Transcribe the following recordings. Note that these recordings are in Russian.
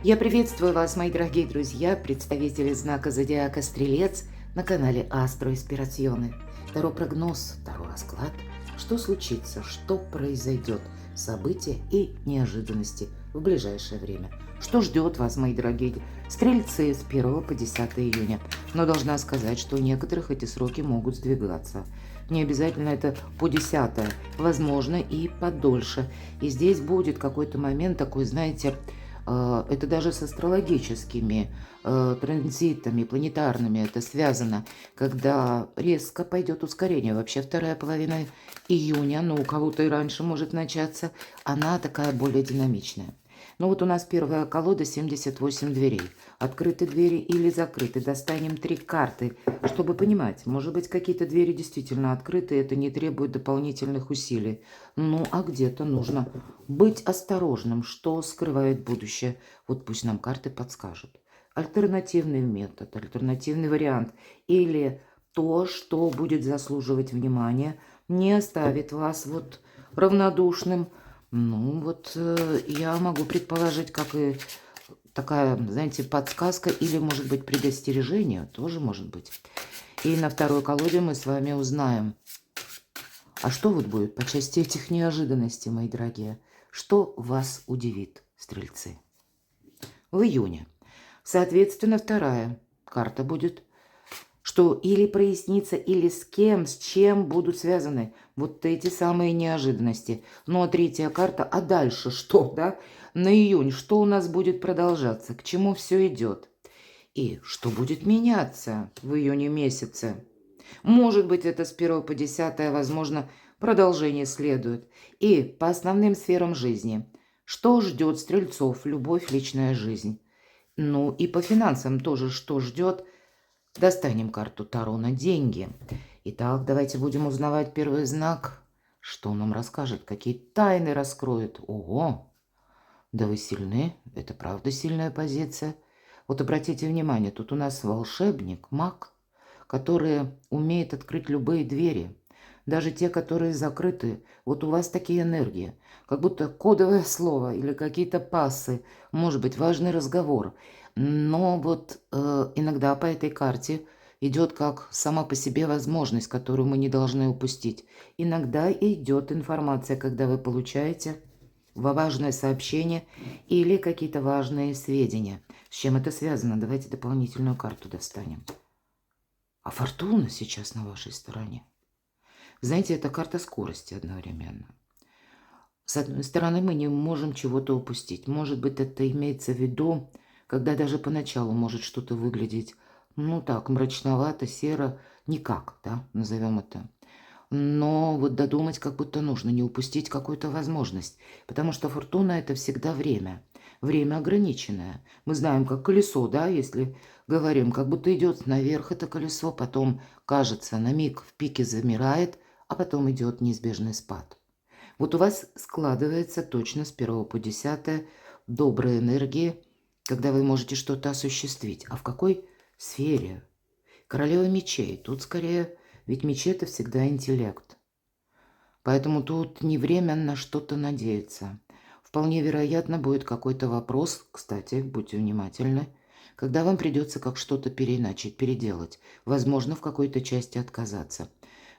Я приветствую вас, мои дорогие друзья, представители знака зодиака Стрелец на канале Астро Инспирационы. Таро прогноз, Таро расклад, что случится, что произойдет, события и неожиданности в ближайшее время. Что ждет вас, мои дорогие стрельцы, с 1 по 10 июня. Но должна сказать, что у некоторых эти сроки могут сдвигаться. Не обязательно это по 10, возможно и подольше. И здесь будет какой-то момент такой, знаете, это даже с астрологическими транзитами планетарными это связано, когда резко пойдет ускорение. Вообще вторая половина июня, ну у кого-то и раньше может начаться, она такая более динамичная. Ну вот у нас первая колода 78 дверей. Открыты двери или закрыты. Достанем 3 карты, чтобы понимать, может быть, какие-то двери действительно открыты, это не требует дополнительных усилий. Ну а где-то нужно быть осторожным, что скрывает будущее. Вот пусть нам карты подскажут. Альтернативный метод, альтернативный вариант или то, что будет заслуживать внимания, не оставит вас вот равнодушным. Ну вот я могу предположить, как и такая, знаете, подсказка или, может быть, предостережение, тоже может быть. И на второй колоде мы с вами узнаем, а что вот будет по части этих неожиданностей, мои дорогие? Что вас удивит, стрельцы? В июне. Соответственно, вторая карта будет, что или прояснится, или с кем, с чем будут связаны вот эти самые неожиданности. Ну а третья карта, а дальше что, да? На июнь, что у нас будет продолжаться, к чему все идет? И что будет меняться в июне месяце? Может быть, это с 1 по 10, возможно, продолжение следует. И по основным сферам жизни. Что ждет стрельцов? Любовь, личная жизнь. Ну и по финансам тоже что ждет? Достанем карту Таро на деньги. Итак, давайте будем узнавать первый знак. Что он нам расскажет? Какие тайны раскроет? Ого! Да вы сильны. Это правда сильная позиция. Вот обратите внимание, тут у нас волшебник, маг, который умеет открыть любые двери. Даже те, которые закрыты. Вот у вас такие энергии. Как будто кодовое слово или какие-то пассы. Может быть, важный разговор. Но вот иногда по этой карте идет как сама по себе возможность, которую мы не должны упустить. Иногда идет информация, когда вы получаете важное сообщение или какие-то важные сведения. С чем это связано? Давайте дополнительную карту достанем. А фортуна сейчас на вашей стороне. Знаете, это карта скорости одновременно. С одной стороны, мы не можем чего-то упустить. Может быть, это имеется в виду, когда даже поначалу может что-то выглядеть, ну так, мрачновато, серо, никак, да, назовем это. Но вот додумать как будто нужно, не упустить какую-то возможность. Потому что фортуна – это всегда время. Время ограниченное. Мы знаем, как колесо, да, если говорим, как будто идет наверх это колесо, потом, кажется, на миг в пике замирает, а потом идет неизбежный спад. Вот у вас складывается точно с 1 по 10 добрые энергии, когда вы можете что-то осуществить. А в какой сфере? Королева мечей. Тут скорее, ведь мечи – это всегда интеллект. Поэтому тут не время на что-то надеяться. Вполне вероятно, будет какой-то вопрос, кстати, будьте внимательны, когда вам придется как что-то переиначить, переделать, возможно, в какой-то части отказаться.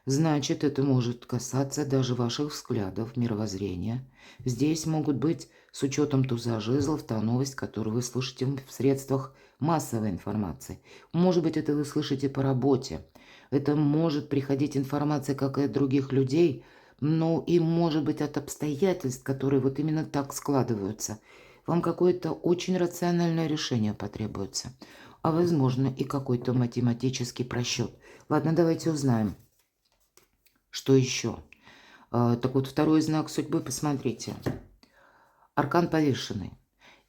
Значит, это может касаться даже ваших взглядов, мировоззрения. Здесь могут быть, с учетом туза жезлов, та новость, которую вы слышите в средствах массовой информации. Может быть, это вы слышите по работе. Это может приходить информация, как и от других людей, ну и может быть от обстоятельств, которые вот именно так складываются. Вам какое-то очень рациональное решение потребуется, а возможно и какой-то математический просчет. Ладно, давайте узнаем. Что еще? Так вот, второй знак судьбы, посмотрите. Аркан повешенный.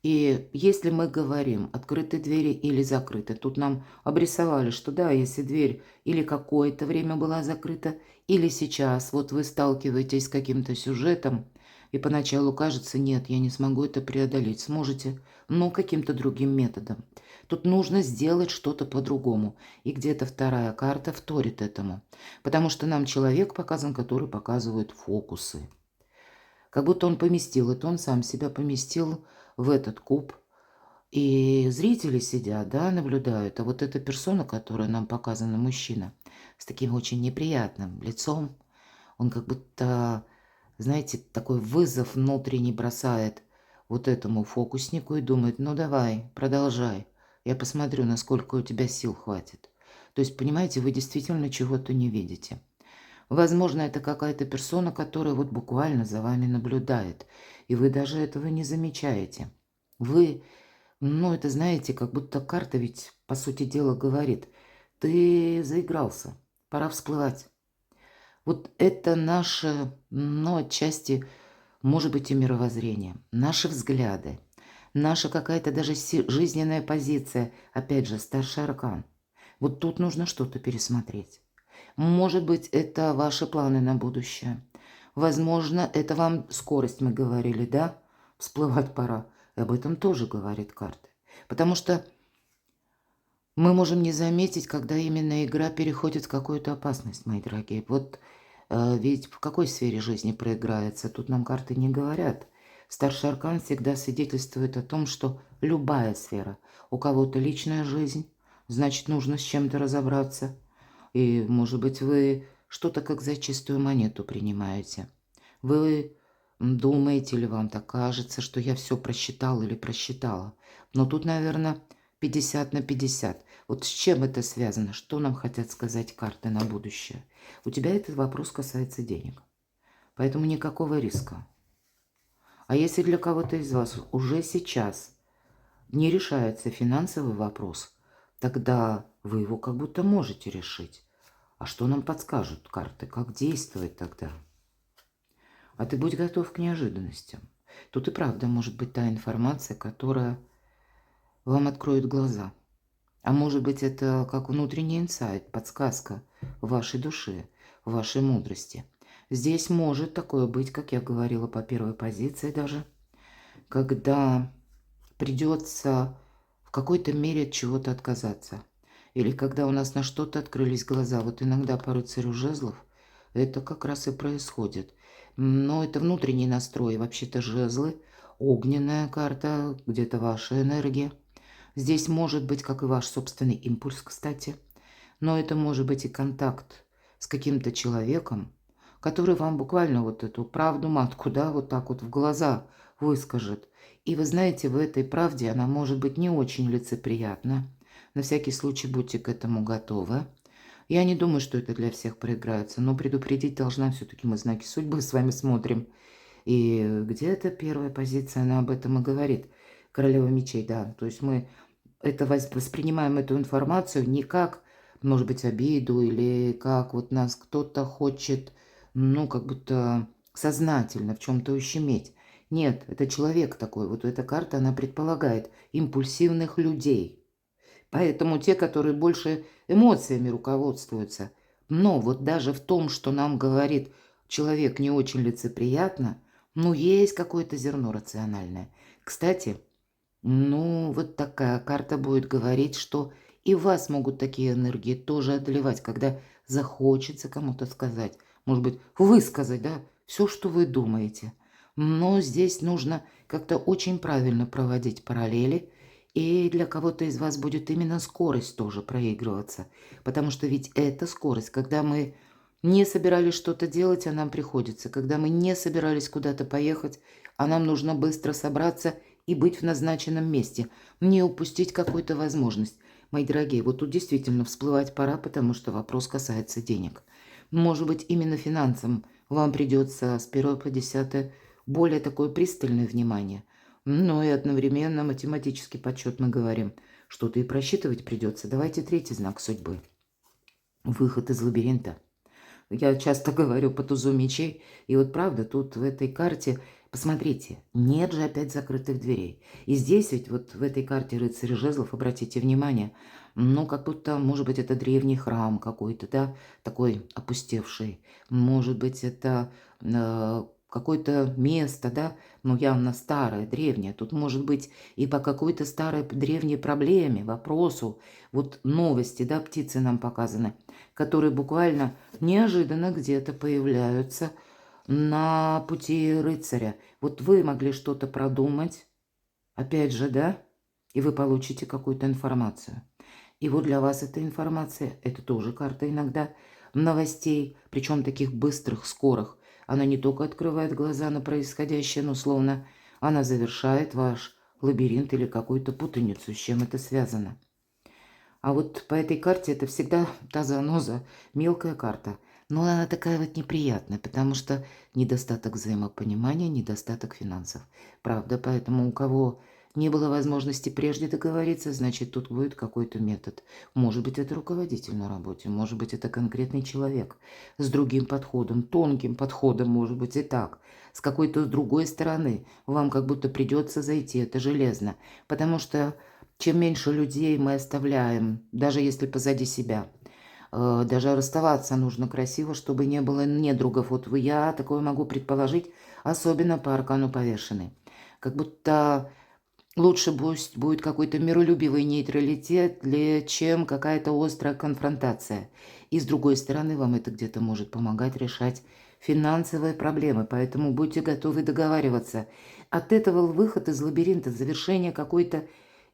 И если мы говорим открыты двери или закрыты, тут нам обрисовали, что да, если дверь или какое-то время была закрыта, или сейчас вот вы сталкиваетесь с каким-то сюжетом, и поначалу кажется, нет, я не смогу это преодолеть, сможете, но каким-то другим методом. Тут нужно сделать что-то по-другому, и где-то вторая карта вторит этому, потому что нам человек показан, который показывает фокусы. Как будто он поместил это, он сам себя поместил в этот куб. И зрители сидят, да, наблюдают. А вот эта персона, которая нам показана, мужчина, с таким очень неприятным лицом, он как будто, знаете, такой вызов внутренний бросает вот этому фокуснику и думает: ну давай, продолжай, я посмотрю, насколько у тебя сил хватит. То есть, понимаете, вы действительно чего-то не видите. Возможно, это какая-то персона, которая вот буквально за вами наблюдает, и вы даже этого не замечаете. Вы, ну, это знаете, как будто карта ведь, по сути дела, говорит: ты заигрался, пора всплывать. Вот это наше, ну, отчасти, может быть, и мировоззрение, наши взгляды, наша какая-то даже жизненная позиция, опять же, старший аркан. Вот тут нужно что-то пересмотреть. Может быть, это ваши планы на будущее. Возможно, это вам скорость, мы говорили, да? Всплывать пора. И об этом тоже говорит карта. Потому что мы можем не заметить, когда именно игра переходит в какую-то опасность, мои дорогие. Вот ведь в какой сфере жизни проиграется, тут нам карты не говорят. Старший аркан всегда свидетельствует о том, что любая сфера, у кого-то личная жизнь, значит, нужно с чем-то разобраться. И, может быть, вы что-то как за чистую монету принимаете. Вы думаете или вам так кажется, что я все просчитал или просчитала. Но тут, наверное, 50 на 50. Вот с чем это связано? Что нам хотят сказать карты на будущее? У тебя этот вопрос касается денег. Поэтому никакого риска. А если для кого-то из вас уже сейчас не решается финансовый вопрос, тогда вы его как будто можете решить. А что нам подскажут карты? Как действовать тогда? А ты будь готов к неожиданностям. Тут и правда может быть та информация, которая вам откроет глаза. А может быть, это как внутренний инсайт, подсказка вашей души, вашей мудрости. Здесь может такое быть, как я говорила по первой позиции даже, когда придется в какой-то мере от чего-то отказаться. Или когда у нас на что-то открылись глаза. Вот иногда по рыцарю жезлов это как раз и происходит. Но это внутренний настрой. Вообще-то жезлы, огненная карта, где-то ваша энергия. Здесь может быть, как и ваш собственный импульс, кстати. Но это может быть и контакт с каким-то человеком, который вам буквально вот эту правду матку, да, вот так вот в глаза выскажет. И вы знаете, в этой правде она может быть не очень лицеприятна. На всякий случай будьте к этому готовы. Я не думаю, что это для всех проиграется, но предупредить должна все-таки, мы знаки судьбы с вами смотрим. И где-то первая позиция, она об этом и говорит. Королева мечей, да. То есть мы это воспринимаем эту информацию не как, может быть, обиду или как вот нас кто-то хочет, ну, как будто сознательно в чем-то ущеметь. Нет, это человек такой. Вот эта карта, она предполагает импульсивных людей. Поэтому те, которые больше эмоциями руководствуются. Но вот даже в том, что нам говорит человек не очень лицеприятно, ну, есть какое-то зерно рациональное. Кстати, ну, вот такая карта будет говорить, что и вас могут такие энергии тоже одолевать, когда захочется кому-то сказать, может быть, высказать, да, все, что вы думаете. Но здесь нужно как-то очень правильно проводить параллели, и для кого-то из вас будет именно скорость тоже проигрываться, потому что ведь это скорость, когда мы не собирались что-то делать, а нам приходится, когда мы не собирались куда-то поехать, а нам нужно быстро собраться и быть в назначенном месте, не упустить какую-то возможность. Мои дорогие, вот тут действительно всплывать пора, потому что вопрос касается денег. Может быть, именно финансам вам придется с 1 по 10 более такое пристальное внимание. Но и одновременно математический подсчет мы говорим. Что-то и просчитывать придется. Давайте третий знак судьбы. Выход из лабиринта. Я часто говорю по тузу мечей, и вот правда, тут в этой карте, посмотрите, нет же опять закрытых дверей. И здесь ведь вот в этой карте рыцарь жезлов, обратите внимание, ну, как будто, может быть, это древний храм какой-то, да, такой опустевший. Может быть, это какое-то место, да, ну, явно старое, древнее. Тут может быть и по какой-то старой древней проблеме, вопросу, вот новости, да, птицы нам показаны, которые буквально неожиданно где-то появляются на пути рыцаря. Вот вы могли что-то продумать, опять же, да, и вы получите какую-то информацию. И вот для вас эта информация, это тоже карта иногда новостей, причем таких быстрых, скорых. Она не только открывает глаза на происходящее, но словно она завершает ваш лабиринт или какую-то путаницу, с чем это связано. А вот по этой карте это всегда та заноза, мелкая карта. Но она такая вот неприятная, потому что недостаток взаимопонимания, недостаток финансов. Правда, поэтому у кого не было возможности прежде договориться, значит, тут будет какой-то метод. Может быть, это руководитель на работе, может быть, это конкретный человек с другим подходом, тонким подходом, может быть, и так. С какой-то другой стороны вам как будто придется зайти, это железно. Потому что чем меньше людей мы оставляем, даже если позади себя, даже расставаться нужно красиво, чтобы не было недругов. Вот я такое могу предположить, особенно по аркану повешенный. Как будто лучше будет какой-то миролюбивый нейтралитет, чем какая-то острая конфронтация. И с другой стороны, вам это где-то может помогать решать финансовые проблемы, поэтому будьте готовы договариваться. От этого выход из лабиринта, завершение какой-то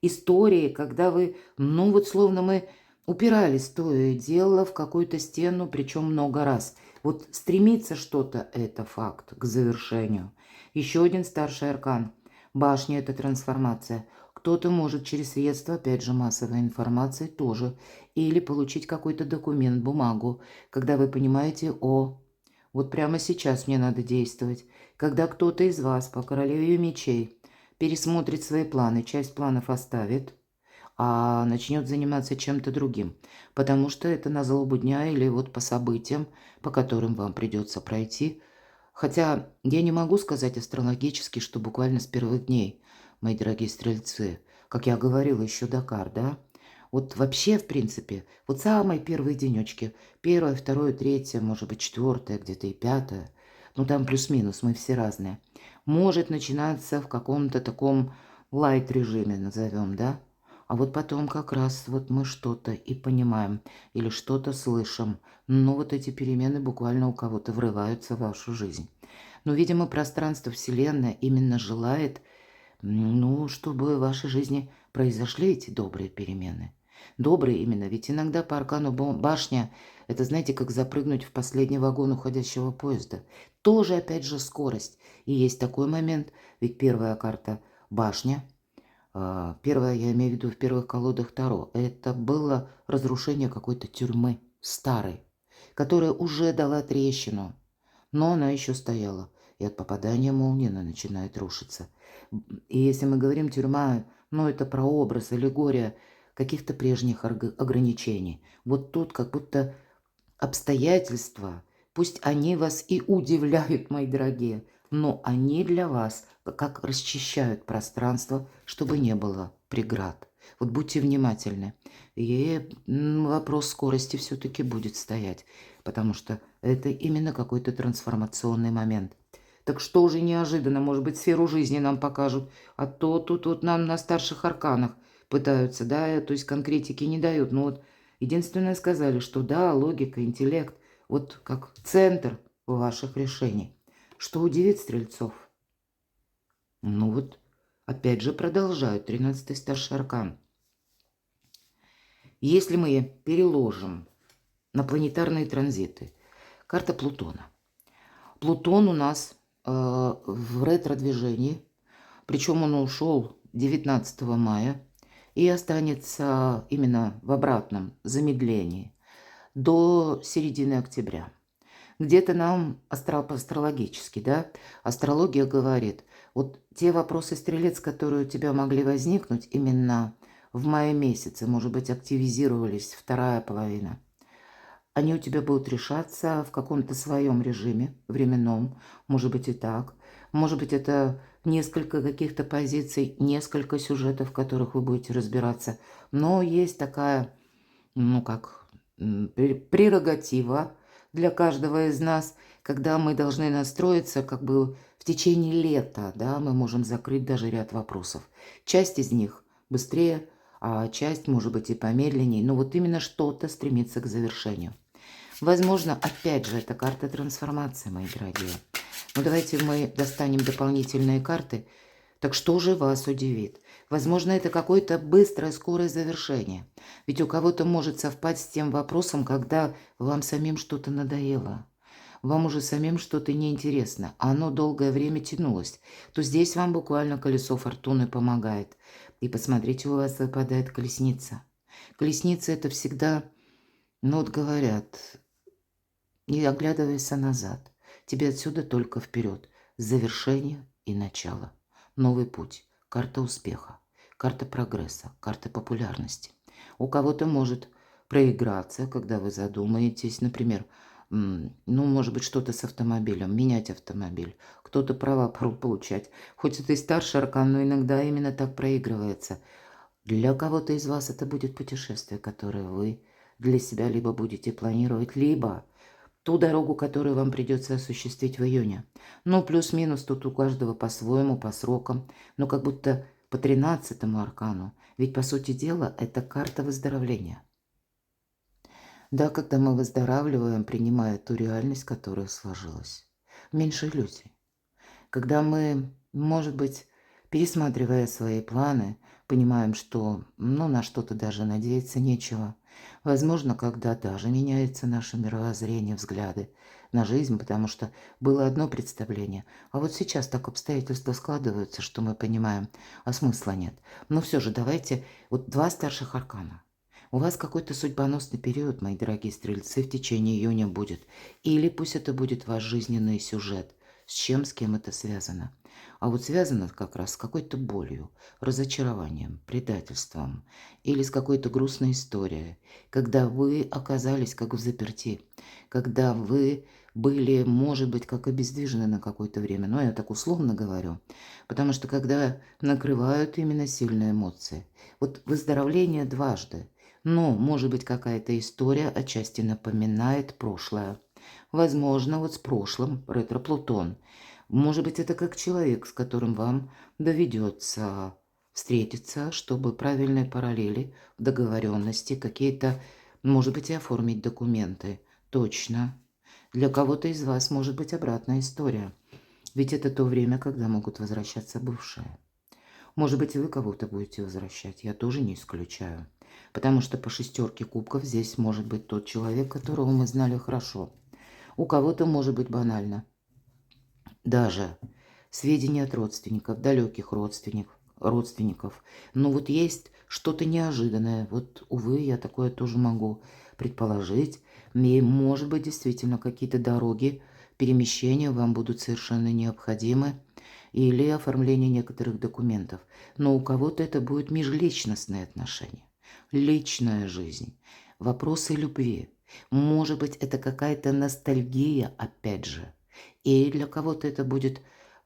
истории, когда вы, ну вот словно мы упирались то и дело в какую-то стену, причем много раз. Вот стремится что-то, это факт, к завершению. Еще один старший аркан. Башня – это трансформация. Кто-то может через средства, опять же, массовой информации тоже, или получить какой-то документ, бумагу, когда вы понимаете, вот прямо сейчас мне надо действовать. Когда кто-то из вас по королеве мечей пересмотрит свои планы, часть планов оставит, а начнет заниматься чем-то другим, потому что это на злобу дня или вот по событиям, по которым вам придется пройти. Хотя я не могу сказать астрологически, что буквально с первых дней, мои дорогие стрельцы, как я говорила еще до карт, да, вот вообще, в принципе, вот самые первые денечки, первое, второе, третье, может быть, четвертое, где-то и пятое, ну там плюс-минус, мы все разные, может начинаться в каком-то таком лайт-режиме, назовем, да? А вот потом как раз вот мы что-то и понимаем или что-то слышим. Но вот эти перемены буквально у кого-то врываются в вашу жизнь. Но, видимо, пространство Вселенная именно желает, ну, чтобы в вашей жизни произошли эти добрые перемены. Добрые именно, ведь иногда по аркану башня, это, знаете, как запрыгнуть в последний вагон уходящего поезда. Тоже, опять же, скорость. И есть такой момент, ведь первая карта башня, первая, я имею в виду в первых колодах Таро, это было разрушение какой-то тюрьмы старой, которая уже дала трещину, но она еще стояла. И от попадания молнии она начинает рушиться. И если мы говорим тюрьма, ну это прообраз, аллегория каких-то прежних ограничений. Вот тут как будто обстоятельства, пусть они вас и удивляют, мои дорогие, но они для вас как расчищают пространство, чтобы не было преград. Вот будьте внимательны. И вопрос скорости все-таки будет стоять, потому что это именно какой-то трансформационный момент. Так что же неожиданно, может быть, сферу жизни нам покажут, а то тут вот нам на старших арканах пытаются, да, то есть конкретики не дают. Но вот единственное сказали, что да, логика, интеллект, вот как центр ваших решений. Что удивит стрельцов? Ну вот, опять же продолжают, 13-й старший аркан. Если мы переложим на планетарные транзиты, карта Плутона. Плутон у нас в ретро-движении, причем он ушел 19 мая и останется именно в обратном замедлении до середины октября. Где-то нам астрологически, да, астрология говорит, вот те вопросы, стрелец, которые у тебя могли возникнуть именно в мае месяце, может быть, активизировались вторая половина, они у тебя будут решаться в каком-то своем режиме, временном, может быть и так. Может быть, это несколько каких-то позиций, несколько сюжетов, в которых вы будете разбираться. Но есть такая, ну как, прерогатива для каждого из нас, когда мы должны настроиться как бы в течение лета, да, мы можем закрыть даже ряд вопросов. Часть из них быстрее, а часть, может быть, и помедленнее, но вот именно что-то стремится к завершению. Возможно, опять же, это карта трансформации, мои дорогие. Но давайте мы достанем дополнительные карты. Так что же вас удивит? Возможно, это какое-то быстрое, скорое завершение. Ведь у кого-то может совпасть с тем вопросом, когда вам самим что-то надоело. Вам уже самим что-то неинтересно, а оно долгое время тянулось, то здесь вам буквально колесо фортуны помогает. И посмотрите, у вас выпадает колесница. Колесница – это всегда, ну вот говорят, не оглядывайся назад. Тебе отсюда только вперед. Завершение и начало. Новый путь. Карта успеха. Карта прогресса. Карта популярности. У кого-то может проиграться, когда вы задумаетесь, например, ну, может быть, что-то с автомобилем, менять автомобиль, кто-то права получать. Хоть это и старший аркан, но иногда именно так проигрывается. Для кого-то из вас это будет путешествие, которое вы для себя либо будете планировать, либо ту дорогу, которую вам придется осуществить в июне. Ну, плюс-минус тут у каждого по-своему, по срокам, но как будто по 13-му аркану. Ведь, по сути дела, это карта выздоровления. Да, когда мы выздоравливаем, принимая ту реальность, которая сложилась. Меньше иллюзий. Когда мы, может быть, пересматривая свои планы, понимаем, что на что-то даже надеяться нечего. Возможно, когда даже меняется наше мировоззрение, взгляды на жизнь, потому что было одно представление, а вот сейчас так обстоятельства складываются, что мы понимаем, а смысла нет. Но все же давайте, вот два старших аркана. У вас какой-то судьбоносный период, мои дорогие стрельцы, в течение июня будет. Или пусть это будет ваш жизненный сюжет. С чем, с кем это связано? А вот связано как раз с какой-то болью, разочарованием, предательством или с какой-то грустной историей, когда вы оказались как в заперти, когда вы были, может быть, как обездвижены на какое-то время. Но я так условно говорю, потому что когда накрывают именно сильные эмоции. Вот выздоровление дважды. Но, может быть, какая-то история отчасти напоминает прошлое. Возможно, вот с прошлым ретро-Плутон. Может быть, это как человек, с которым вам доведется встретиться, чтобы правильные параллели, договоренности, какие-то, может быть, и оформить документы. Точно. Для кого-то из вас может быть обратная история. Ведь это то время, когда могут возвращаться бывшие. Может быть, и вы кого-то будете возвращать. Я тоже не исключаю. Потому что по 6 кубков здесь может быть тот человек, которого мы знали хорошо. У кого-то может быть банально. Даже сведения от родственников, далеких родственников. Но вот есть что-то неожиданное. Вот, увы, я такое тоже могу предположить. И, может быть, действительно какие-то дороги, перемещения вам будут совершенно необходимы. Или оформление некоторых документов. Но у кого-то это будут межличностные отношения. Личная жизнь. Вопросы любви. Может быть, это какая-то ностальгия, опять же. И для кого-то это будет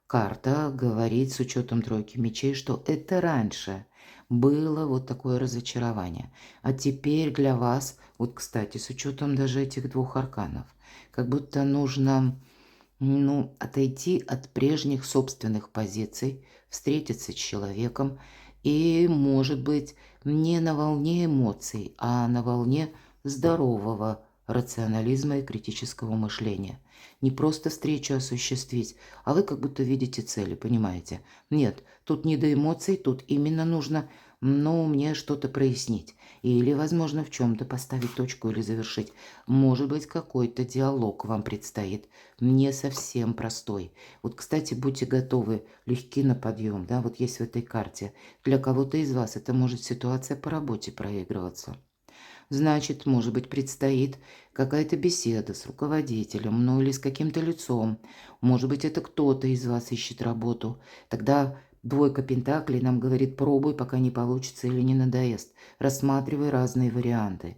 карта говорить с учетом тройки мечей, что это раньше было вот такое разочарование. А теперь для вас, вот, кстати, с учетом даже этих двух арканов, как будто нужно, отойти от прежних собственных позиций, встретиться с человеком и, может быть, не на волне эмоций, а на волне здорового рационализма и критического мышления. Не просто встречу осуществить, а вы как будто видите цели, понимаете? Нет, тут не до эмоций, тут именно нужно, мне что-то прояснить. Или, возможно, в чем-то поставить точку или завершить. Может быть, какой-то диалог вам предстоит, не совсем простой. Вот, кстати, будьте готовы, легки на подъем, да, вот есть в этой карте. Для кого-то из вас это может ситуация по работе проигрываться. Значит, может быть, предстоит какая-то беседа с руководителем, или с каким-то лицом. Может быть, это кто-то из вас ищет работу. Тогда двойка пентаклей нам говорит: пробуй, пока не получится или не надоест. Рассматривай разные варианты.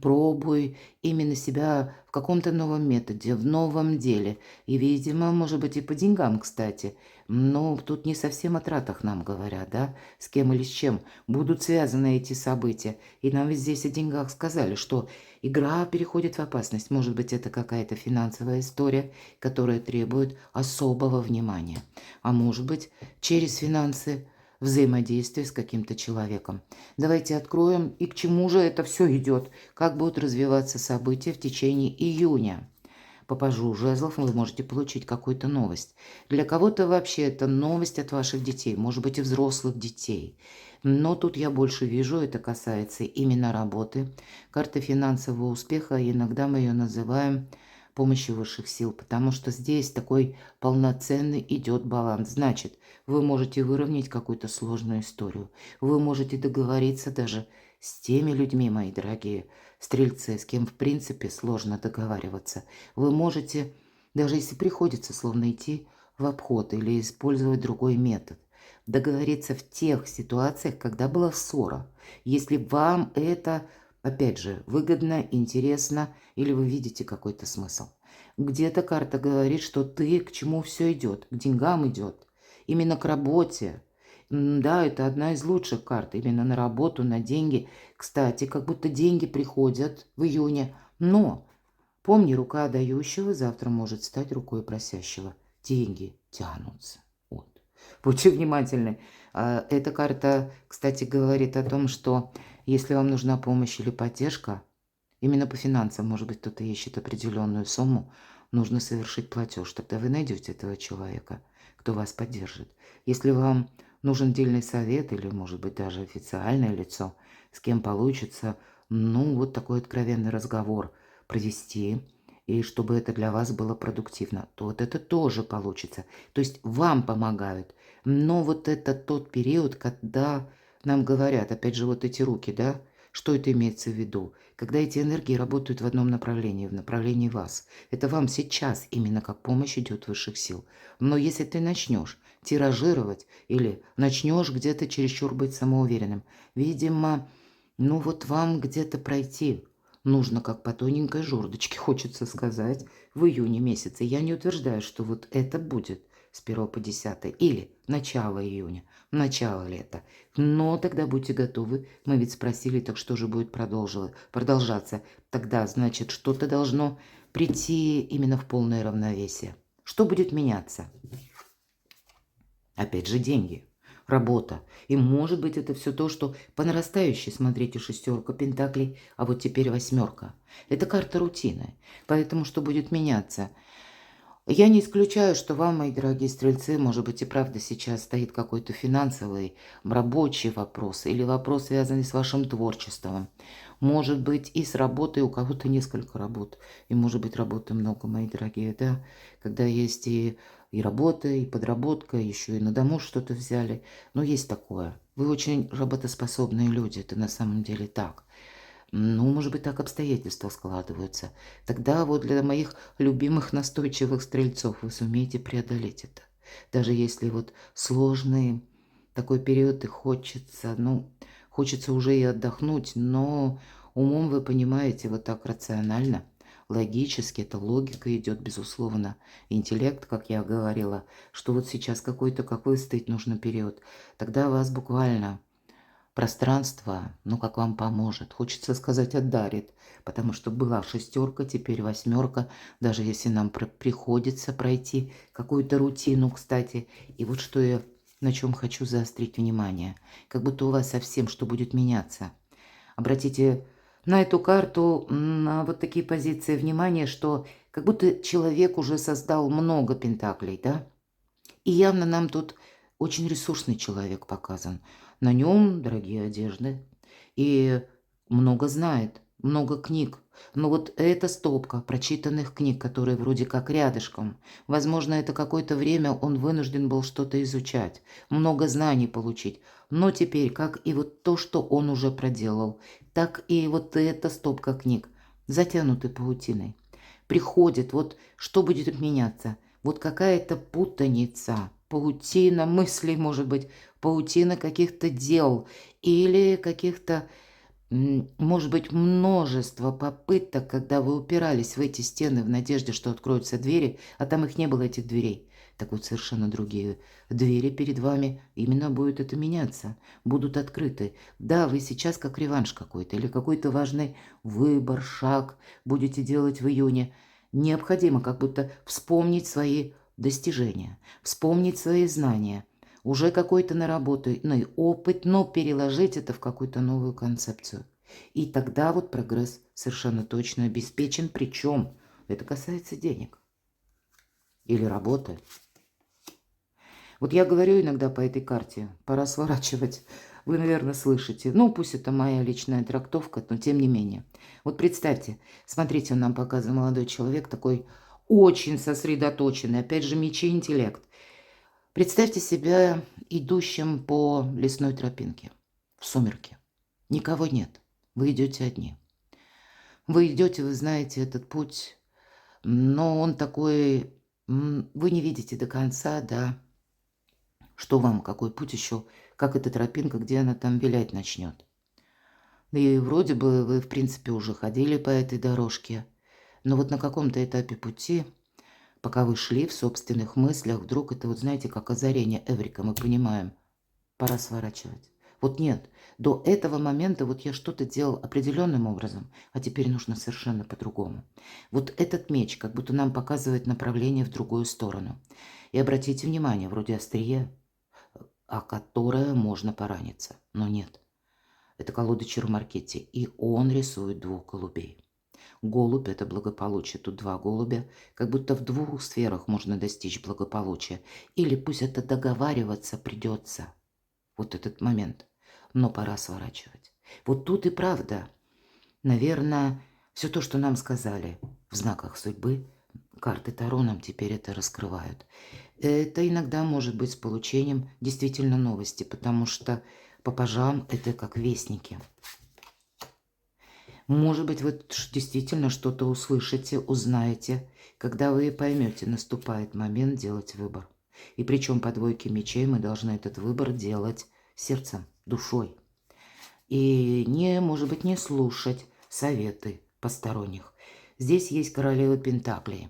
Пробуй именно себя в каком-то новом методе, в новом деле. И, видимо, может быть, и по деньгам, кстати. Но тут не совсем о тратах нам говорят, да? С кем или с чем будут связаны эти события. И нам ведь здесь о деньгах сказали, что игра переходит в опасность. Может быть, это какая-то финансовая история, которая требует особого внимания. А может быть, через финансы взаимодействие с каким-то человеком. Давайте откроем, и к чему же это все идет, как будут развиваться события в течение июня. по пажу жезлов вы можете получить какую-то новость. Для кого-то вообще это новость от ваших детей, может быть и взрослых детей. Но тут я больше вижу, это касается именно работы. Карта финансового успеха, иногда мы ее называем помощью высших сил, потому что здесь такой полноценный идет баланс. Значит, вы можете выровнять какую-то сложную историю. Вы можете договориться даже с теми людьми, мои дорогие стрельцы, с кем в принципе сложно договариваться. Вы можете, даже если приходится словно идти в обход или использовать другой метод, договориться в тех ситуациях, когда была ссора. Если вам это, опять же, выгодно, интересно или вы видите какой-то смысл. Где-то карта говорит, что ты, к чему все идет, к деньгам идет, именно к работе. Да, это одна из лучших карт, именно на работу, на деньги. Кстати, как будто деньги приходят в июне, но помни, рука дающего завтра может стать рукой просящего. Деньги тянутся. Вот. Будьте внимательны. Эта карта, кстати, говорит о том, что если вам нужна помощь или поддержка, именно по финансам, может быть, кто-то ищет определенную сумму, нужно совершить платеж. Тогда вы найдете этого человека, кто вас поддержит. Если вам нужен дельный совет или, может быть, даже официальное лицо, с кем получится, вот такой откровенный разговор провести, и чтобы это для вас было продуктивно, то вот это тоже получится. То есть вам помогают. Но вот это тот период, когда нам говорят, опять же, вот эти руки, да, что это имеется в виду? Когда эти энергии работают в одном направлении, в направлении вас. Это вам сейчас именно как помощь идет высших сил. Но если ты начнешь тиражировать или начнешь где-то чересчур быть самоуверенным, видимо, вот вам где-то пройти нужно как по тоненькой жердочке, хочется сказать, в июне месяце. Я не утверждаю, что вот это будет с 1 по 10 или начало июня, начало лета. Но тогда будьте готовы. Мы ведь спросили, так что же будет продолжаться. Тогда, значит, что-то должно прийти именно в полное равновесие. Что будет меняться? Опять же, деньги, работа. И может быть это все то, что по нарастающей, смотрите, 6 пентаклей, а вот теперь 8. Это карта рутины. Поэтому что будет меняться? Я не исключаю, что вам, мои дорогие стрельцы, может быть и правда сейчас стоит какой-то финансовый, рабочий вопрос или вопрос, связанный с вашим творчеством. Может быть и с работой, у кого-то несколько работ. И может быть работы много, мои дорогие, да? Когда есть и работа, и подработка, еще и на дому что-то взяли. Но есть такое. Вы очень работоспособные люди, это на самом деле так. Может быть, так обстоятельства складываются. Тогда вот для моих любимых настойчивых стрельцов вы сумеете преодолеть это. Даже если вот сложный такой период и хочется уже и отдохнуть, но умом вы понимаете вот так рационально, логически, это логика идет, безусловно, интеллект, как я говорила, что вот сейчас какой-то, как выстоять нужно период. Тогда вас буквально пространство, как вам поможет. Хочется сказать, отдарит, потому что была 6, теперь 8, даже если нам приходится пройти какую-то рутину, кстати. И вот что я на чем хочу заострить внимание. Как будто у вас совсем что будет меняться. Обратите на эту карту, на вот такие позиции внимания, что как будто человек уже создал много пентаклей, да? И явно нам тут очень ресурсный человек показан. На нем дорогие одежды и много знает, много книг. Но вот эта стопка прочитанных книг, которые вроде как рядышком. Возможно, это какое-то время он вынужден был что-то изучать, много знаний получить. Но теперь, как и вот то, что он уже проделал, так и вот эта стопка книг, затянуты паутиной. Приходит, вот что будет меняться? Вот какая-то путаница, паутина мыслей, может быть, паутина каких-то дел или каких-то, может быть, множество попыток, когда вы упирались в эти стены в надежде, что откроются двери, а там их не было, этих дверей. Так вот, совершенно другие двери перед вами, именно будет это меняться, будут открыты. Да, вы сейчас как реванш какой-то или какой-то важный выбор, шаг будете делать в июне. Необходимо как будто вспомнить свои достижения, вспомнить свои знания, уже какой-то наработанный опыт, но переложить это в какую-то новую концепцию. И тогда вот прогресс совершенно точно обеспечен, причем Это касается денег или работы. Вот я говорю иногда по этой карте, пора сворачивать. Вы, наверное, слышите. Ну, пусть это моя личная трактовка, но тем не менее. Вот представьте, смотрите, он нам показывает молодой человек, такой очень сосредоточенный, опять же, мечи интеллект. Представьте себя идущим по лесной тропинке в сумерки. Никого нет, вы идете одни. Вы идете, вы знаете этот путь, но он такой, вы не видите до конца, да, что вам, какой путь еще, как эта тропинка, где она там вилять начнет. И вроде бы вы, в принципе, уже ходили по этой дорожке, но вот на каком-то этапе пути, пока вы шли в собственных мыслях, вдруг это, вот знаете, как озарение Эврика, мы понимаем, пора сворачивать. Вот нет, до этого момента вот я что-то делал определенным образом, а теперь нужно совершенно по-другому. Вот этот меч как будто нам показывает направление в другую сторону. И обратите внимание, вроде острие, о которое можно пораниться, но нет. Это колода Чаромаркетти, и он рисует двух голубей. Голубь – это благополучие. Тут два голубя. Как будто в двух сферах можно достичь благополучия. Или пусть это договариваться придется. Вот этот момент. Но пора сворачивать. Вот тут и правда. Наверное, все то, что нам сказали в знаках судьбы, карты Таро нам теперь это раскрывают. Это иногда может быть с получением действительно новости, потому что по пажам это как вестники. Может быть, вы действительно что-то услышите, узнаете, когда вы поймете, наступает момент делать выбор. И причем по двойке мечей мы должны этот выбор делать сердцем, душой. И не, может быть, не слушать советы посторонних. Здесь есть королева Пентаклей.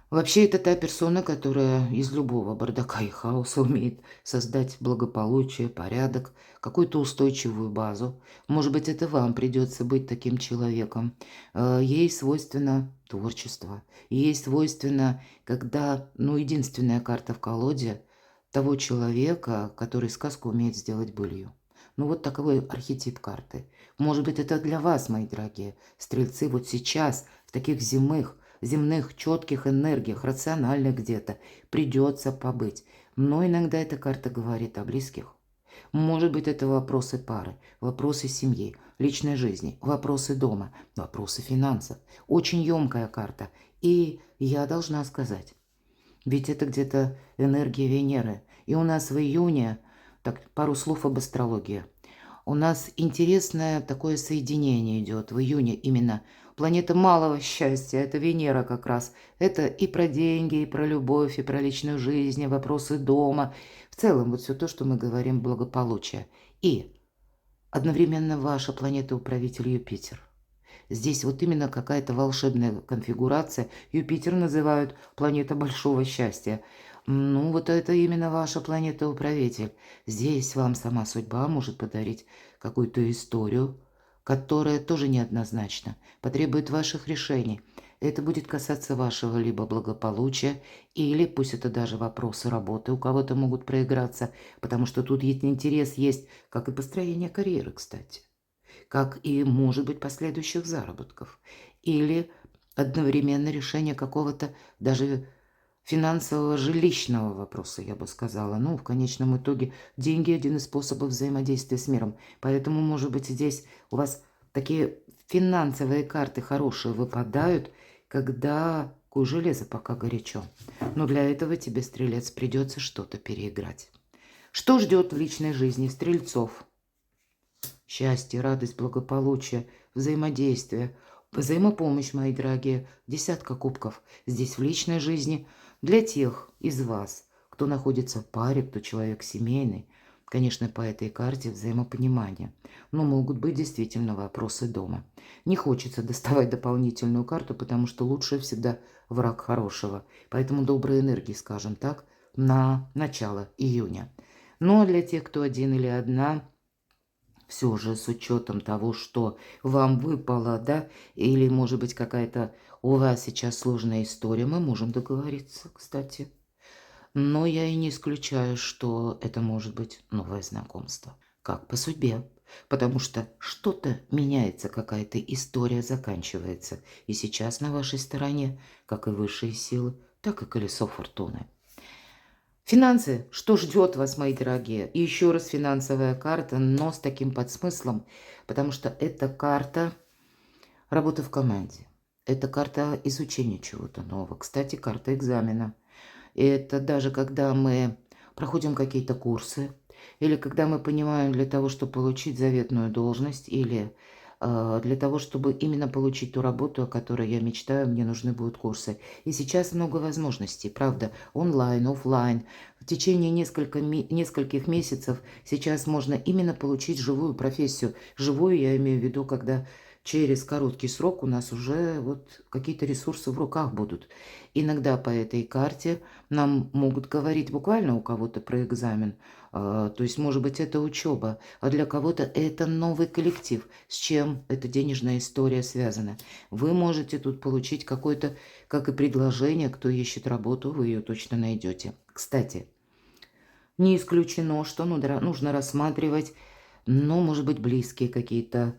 Вообще, это та персона, которая из любого бардака и хаоса умеет создать благополучие, порядок, какую-то устойчивую базу. Может быть, это вам придется быть таким человеком. Ей свойственно творчество. Ей свойственно, когда, единственная карта в колоде того человека, который сказку умеет сделать былью. Вот таковой архетип карты. Может быть, это для вас, мои дорогие стрельцы, вот сейчас, в таких земных, четких энергиях, рациональных где-то, придется побыть. Но иногда эта карта говорит о близких. Может быть, это вопросы пары, вопросы семьи, личной жизни, вопросы дома, вопросы финансов. Очень емкая карта. И я должна сказать, ведь это где-то энергия Венеры. И у нас в июне, так, пару слов об астрологии. У нас интересное такое соединение идет в июне именно. Планета малого счастья, это Венера как раз. Это и про деньги, и про любовь, и про личную жизнь, и вопросы дома. В целом вот все то, что мы говорим, благополучие. И одновременно ваша планета-управитель Юпитер. Здесь вот именно какая-то волшебная конфигурация. Юпитер называют планета большого счастья. Вот это именно ваша планета-управитель. Здесь вам сама судьба может подарить какую-то историю, которая тоже неоднозначна, потребует ваших решений. Это будет касаться вашего либо благополучия, или пусть это даже вопросы работы у кого-то могут проиграться, потому что тут интерес есть, как и построение карьеры, кстати, как и, может быть, последующих заработков, или одновременно решение какого-то даже финансового жилищного вопроса, я бы сказала. В конечном итоге деньги – один из способов взаимодействия с миром. Поэтому, может быть, здесь у вас такие финансовые карты хорошие выпадают, когда куй железо пока горячо. Но для этого тебе, стрелец, придется что-то переиграть. Что ждет в личной жизни стрельцов? Счастье, радость, благополучие, взаимодействие, взаимопомощь, мои дорогие, десятка кубков. Здесь в личной жизни для тех из вас, кто находится в паре, кто человек семейный, конечно, по этой карте взаимопонимание. Но могут быть действительно вопросы дома. Не хочется доставать дополнительную карту, потому что лучше всегда враг хорошего. Поэтому доброй энергии, скажем так, на начало июня. Но для тех, кто один или одна, все же с учетом того, что вам выпало, да, или, может быть, какая-то у вас сейчас сложная история, мы можем договориться, кстати. Но я и не исключаю, что это может быть новое знакомство. Как по судьбе. потому что что-то меняется, какая-то история заканчивается. И сейчас на вашей стороне как и высшие силы, так и колесо фортуны. Финансы. Что ждет вас, мои дорогие? И еще раз финансовая карта, но с таким подсмыслом, потому что это карта работы в команде. Это карта изучения чего-то нового. Кстати, карта экзамена. И это даже когда мы проходим какие-то курсы, или когда мы понимаем для того, чтобы получить заветную должность, или для того, чтобы именно получить ту работу, о которой я мечтаю, мне нужны будут курсы. И сейчас много возможностей, правда, онлайн, офлайн. В течение нескольких месяцев сейчас можно именно получить живую профессию. Живую я имею в виду, когда через короткий срок у нас уже вот какие-то ресурсы в руках будут. Иногда по этой карте нам могут говорить буквально у кого-то про экзамен, то есть, может быть, это учеба, а для кого-то это новый коллектив, с чем эта денежная история связана. Вы можете тут получить какое-то, как и предложение, кто ищет работу, вы ее точно найдете. Кстати, не исключено, что нужно рассматривать, ну, может быть, близкие какие-то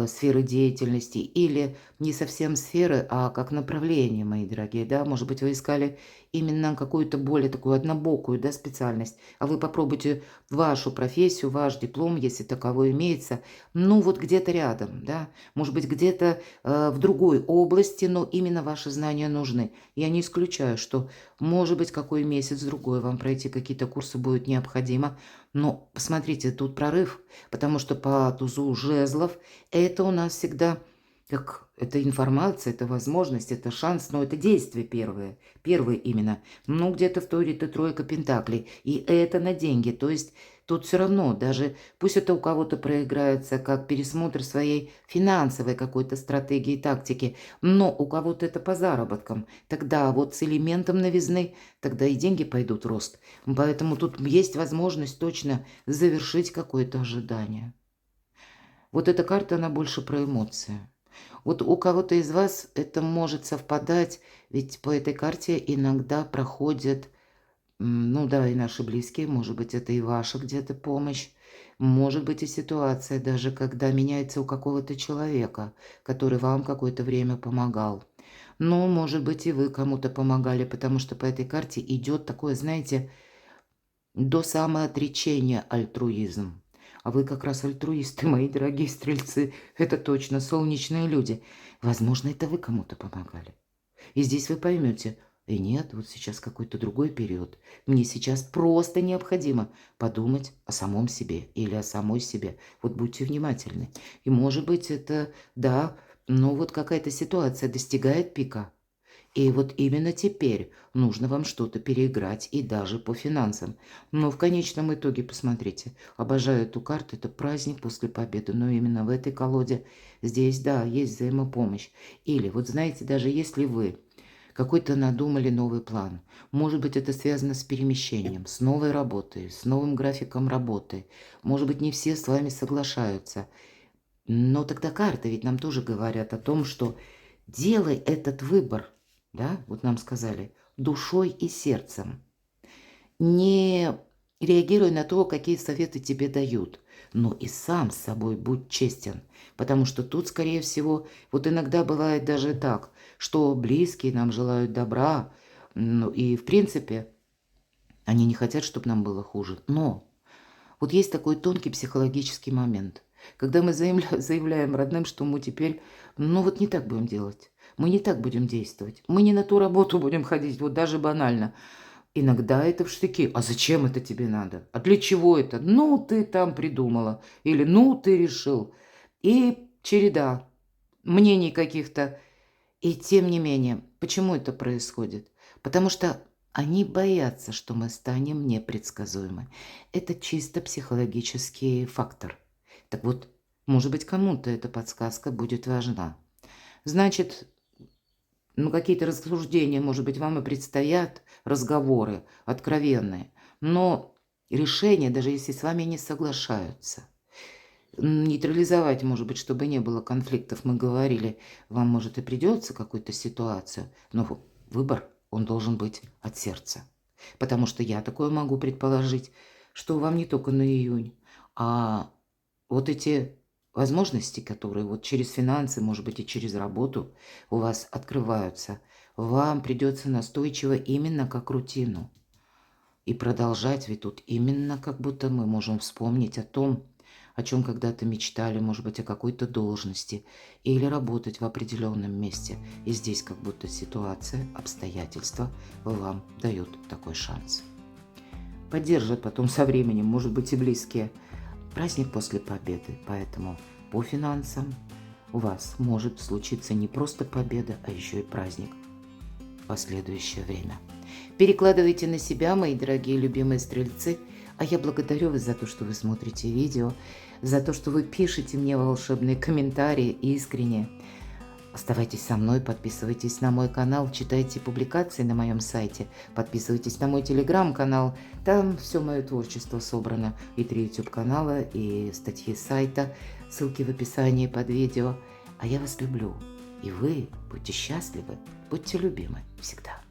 сферы деятельности или не совсем сферы, а как направление, мои дорогие, да, может быть, вы искали именно какую-то более такую однобокую, да, специальность, а вы попробуйте вашу профессию, ваш диплом, если таковой имеется, ну, вот где-то рядом, да, может быть, где-то в другой области, но именно ваши знания нужны. Я не исключаю, что, может быть, какой месяц-другой вам пройти какие-то курсы будет необходимо, но посмотрите, тут прорыв, потому что по тузу жезлов это у нас всегда, как это информация, это возможность, это шанс, но это действие первое. Первое именно. Ну, где-то в туре это тройка пентаклей. И это на деньги. То есть тут все равно, даже пусть это у кого-то проиграется как пересмотр своей финансовой какой-то стратегии, тактики, но у кого-то это по заработкам. Тогда вот с элементом новизны, тогда и деньги пойдут в рост. Поэтому тут есть возможность точно завершить какое-то ожидание. Вот эта карта, она больше про эмоции. Вот у кого-то из вас это может совпадать, ведь по этой карте иногда проходят, ну да, и наши близкие, может быть, это и ваша где-то помощь, может быть и ситуация даже, когда меняется у какого-то человека, который вам какое-то время помогал. Но, может быть, и вы кому-то помогали, потому что по этой карте идет такое, знаете, до самоотречения альтруизм. А вы как раз альтруисты, мои дорогие стрельцы. Это точно солнечные люди. Возможно, это вы кому-то помогали. И здесь вы поймете, и нет, вот сейчас какой-то другой период. Мне сейчас просто необходимо подумать о самом себе или о самой себе. Вот будьте внимательны. И может быть это, да, ну вот какая-то ситуация достигает пика. И вот именно теперь нужно вам что-то переиграть и даже по финансам. Но в конечном итоге, посмотрите, обожаю эту карту, это праздник после победы, но именно в этой колоде здесь, да, есть взаимопомощь. Или вот знаете, даже если вы какой-то надумали новый план, может быть, это связано с перемещением, с новой работой, с новым графиком работы, может быть, не все с вами соглашаются, но тогда карты ведь нам тоже говорят о том, что делай этот выбор, да, вот нам сказали, душой и сердцем. Не реагируй на то, какие советы тебе дают, но и сам с собой будь честен, потому что тут, скорее всего, вот иногда бывает даже так, что близкие нам желают добра, ну и в принципе они не хотят, чтобы нам было хуже, но вот есть такой тонкий психологический момент, когда мы заявляем родным, что мы теперь, ну вот не так будем делать, мы не так будем действовать, мы не на ту работу будем ходить, вот даже банально. Иногда это в штыки. А зачем это тебе надо? А для чего это? Ну, ты там придумала. Или ну, ты решил. И череда мнений каких-то. И тем не менее, почему это происходит? Потому что они боятся, что мы станем непредсказуемы. Это чисто психологический фактор. Так вот, может быть, кому-то эта подсказка будет важна. Значит, ну, какие-то рассуждения, может быть, вам и предстоят, разговоры откровенные, но решения, даже если с вами не соглашаются, нейтрализовать, может быть, чтобы не было конфликтов, мы говорили, вам, может, и придется какую-то ситуацию, но выбор, он должен быть от сердца. Потому что я такое могу предположить, что вам не только на июнь, а вот эти возможности, которые вот через финансы, может быть, и через работу у вас открываются, вам придется настойчиво именно как рутину. И продолжать, ведь тут именно как будто мы можем вспомнить о чем когда-то мечтали, может быть, о какой-то должности, или работать в определенном месте. И здесь как будто ситуация, обстоятельства вам дают такой шанс. Поддержат потом со временем, может быть, и близкие. Праздник после победы, поэтому по финансам у вас может случиться не просто победа, а еще и праздник в последующее время. Перекладывайте на себя, мои дорогие любимые стрельцы, а я благодарю вас за то, что вы смотрите видео, за то, что вы пишете мне волшебные комментарии искренне. Оставайтесь со мной, подписывайтесь на мой канал, читайте публикации на моем сайте, подписывайтесь на мой телеграм-канал, там все мое творчество собрано, и 3 YouTube-канала, и статьи сайта, ссылки в описании под видео. А я вас люблю, и вы будьте счастливы, будьте любимы всегда.